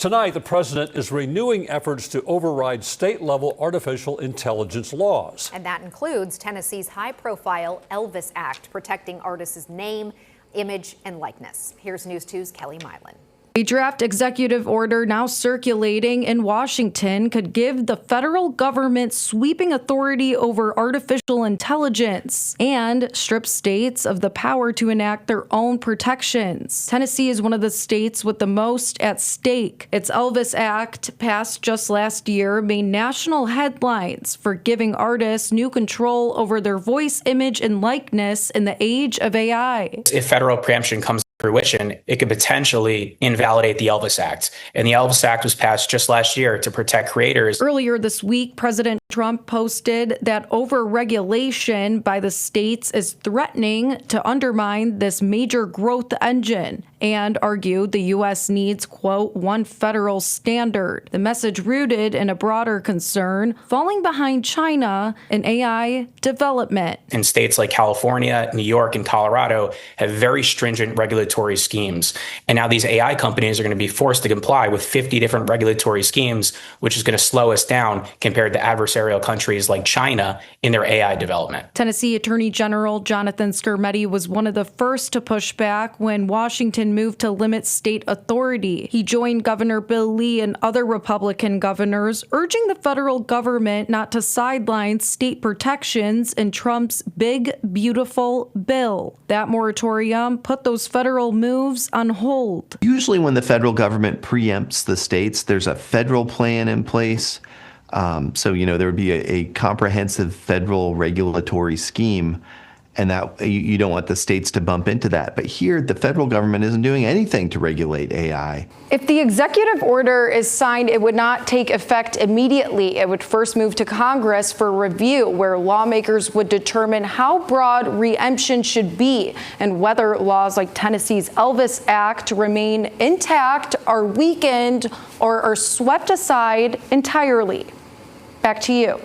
Tonight, the president is renewing efforts to override state-level artificial intelligence laws. And that includes Tennessee's high-profile Elvis Act, protecting artists' name, image, and likeness. Here's News 2's Kelly Milan. A draft executive order now circulating in Washington could give the federal government sweeping authority over artificial intelligence and strip states of the power to enact their own protections. Tennessee is one of the states with the most at stake. Its Elvis Act, passed just last year, made national headlines for giving artists new control over their voice, image, and likeness in the age of AI. If federal preemption comes to fruition, it could potentially invalidate the Elvis Act. And the Elvis Act was passed just last year to protect creators. Earlier this week, President Trump posted that over-regulation by the states is threatening to undermine this major growth engine and argued the U.S. needs, quote, one federal standard. The message rooted in a broader concern, falling behind China in AI development. In states like California, New York, and Colorado have very stringent regulatory schemes. And now these AI companies are going to be forced to comply with 50 different regulatory schemes, which is going to slow us down compared to adversarial countries like China in their AI development. Tennessee Attorney General Jonathan Skrmetti was one of the first to push back when Washington moved to limit state authority. He joined Governor Bill Lee and other Republican governors, urging the federal government not to sideline state protections in Trump's big, beautiful bill. That moratorium put those federal moves on hold. Usually when the federal government preempts the states, there's a federal plan in place. So, there would be a comprehensive federal regulatory scheme, and that you don't want the states to bump into that. But here, the federal government isn't doing anything to regulate AI. If the executive order is signed, it would not take effect immediately. It would first move to Congress for review, where lawmakers would determine how broad preemption should be and whether laws like Tennessee's Elvis Act remain intact, are weakened, or are swept aside entirely. Back to you.